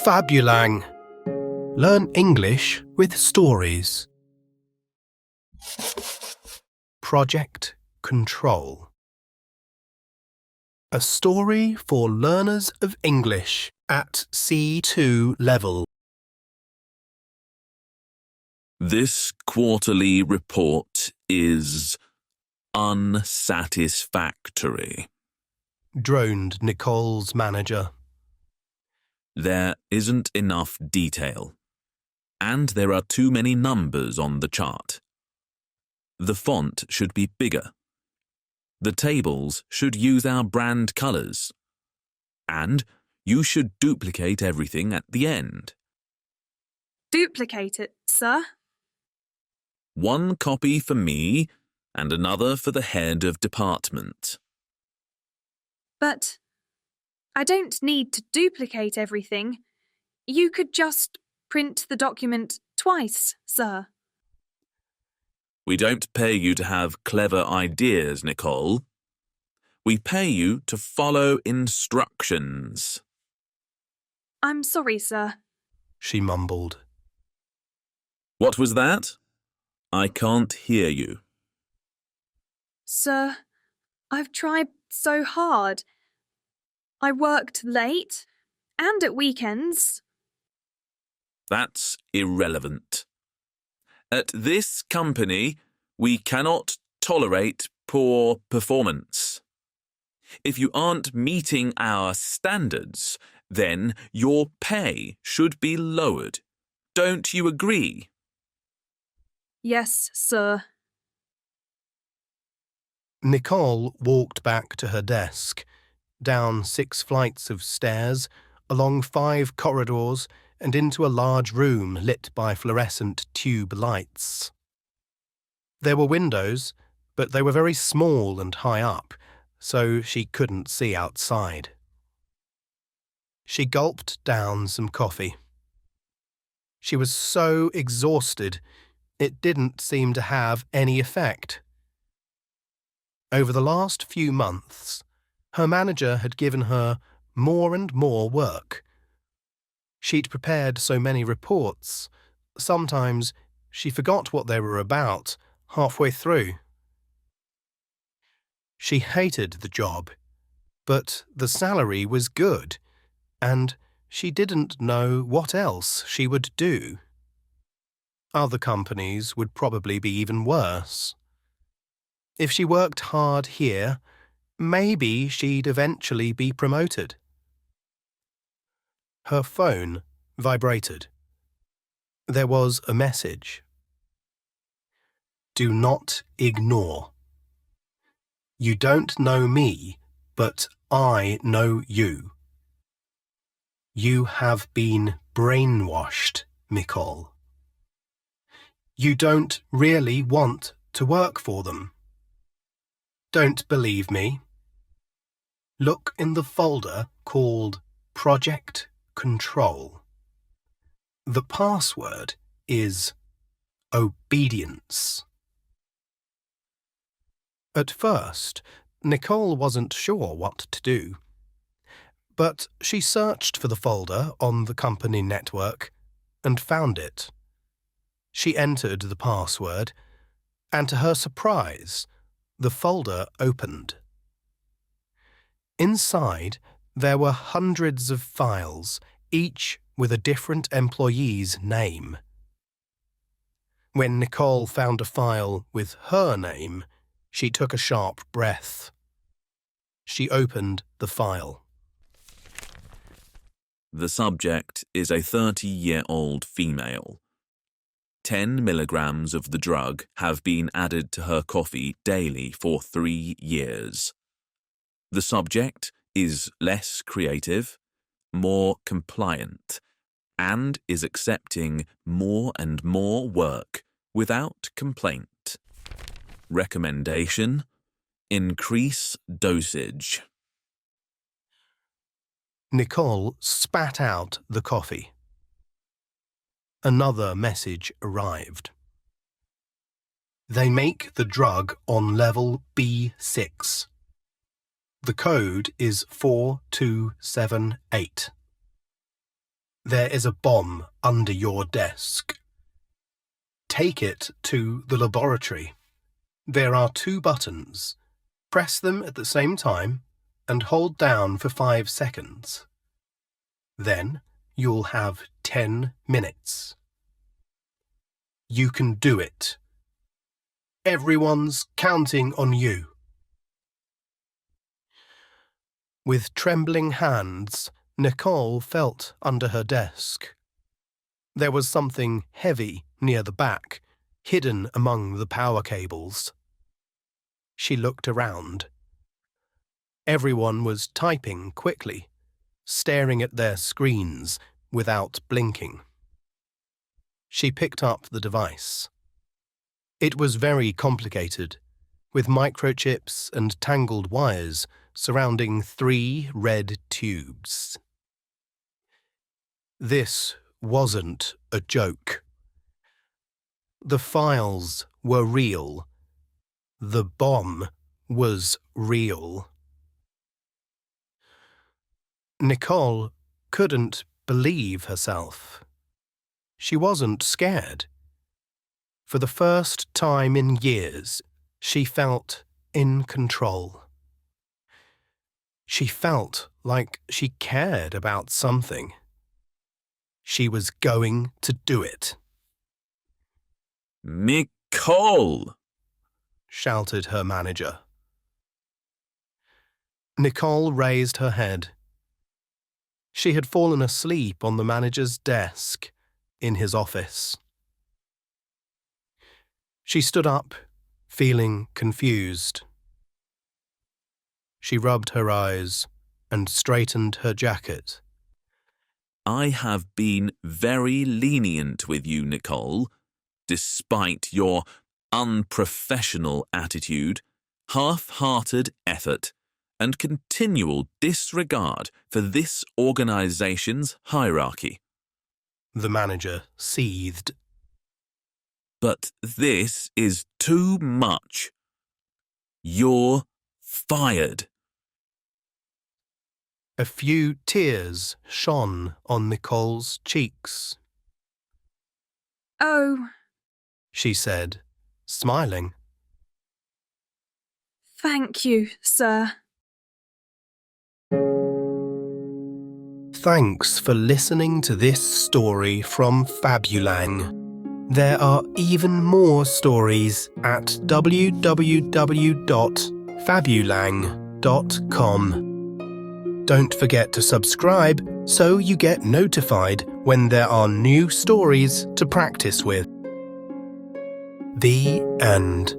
Fabulang. Learn English with stories. Project Control. A story for learners of English at C2 level. This quarterly report is unsatisfactory. Droned Nicole's manager. There isn't enough detail, and there are too many numbers on the chart. The font should be bigger. The tables should use our brand colours, and you should duplicate everything at the end. Duplicate it, sir. One copy for me and another for the head of department. But I don't need to duplicate everything. You could just print the document twice, sir. We don't pay you to have clever ideas, Nicole. We pay you to follow instructions. I'm sorry, sir. She mumbled. What was that? I can't hear you. Sir, I've tried so hard. I worked late and at weekends. That's irrelevant. At this company, we cannot tolerate poor performance. If you aren't meeting our standards, then your pay should be lowered. Don't you agree? Yes, sir. Nicole walked back to her desk, down 6 flights of stairs, along 5 corridors, and into a large room lit by fluorescent tube lights. There were windows, but they were very small and high up, so she couldn't see outside. She gulped down some coffee. She was so exhausted, it didn't seem to have any effect. Over the last few months, her manager had given her more and more work. She'd prepared so many reports, sometimes she forgot what they were about halfway through. She hated the job, but the salary was good, and she didn't know what else she would do. Other companies would probably be even worse. If she worked hard here, maybe she'd eventually be promoted. Her phone vibrated. There was a message. Do not ignore. You don't know me, but I know you. You have been brainwashed, Nicole. You don't really want to work for them. Don't believe me? Look in the folder called Project Control. The password is obedience. At first, Nicole wasn't sure what to do, but she searched for the folder on the company network and found it. She entered the password, and to her surprise, the folder opened. Inside, there were hundreds of files, each with a different employee's name. When Nicole found a file with her name, she took a sharp breath. She opened the file. The subject is a 30-year-old female. 10 milligrams of the drug have been added to her coffee daily for 3 years. The subject is less creative, more compliant, and is accepting more and more work without complaint. Recommendation: increase dosage. Nicole spat out the coffee. Another message arrived. They make the drug on level B6. The code is 4278. There is a bomb under your desk. Take it to the laboratory. There are 2 buttons. Press them at the same time and hold down for 5 seconds. Then you'll have 10 minutes. You can do it. Everyone's counting on you. With trembling hands, Nicole felt under her desk. There was something heavy near the back, hidden among the power cables. She looked around. Everyone was typing quickly, staring at their screens without blinking. She picked up the device. It was very complicated, with microchips and tangled wires surrounding 3 red tubes. This wasn't a joke. The files were real. The bomb was real. Nicole couldn't believe herself. She wasn't scared. For the first time in years, she felt in control. She felt like she cared about something. She was going to do it. Nicole! Shouted her manager. Nicole raised her head. She had fallen asleep on the manager's desk in his office. She stood up, feeling confused. She rubbed her eyes and straightened her jacket. I have been very lenient with you, Nicole, despite your unprofessional attitude, half-hearted effort, and continual disregard for this organization's hierarchy. The manager seethed. But this is too much. You're fired. A few tears shone on Nicole's cheeks. Oh, She said, smiling. thank you, sir. Thanks for listening to this story from Fabulang. There are even more stories at www.fabulang.com. Don't forget to subscribe so you get notified when there are new stories to practice with. The end.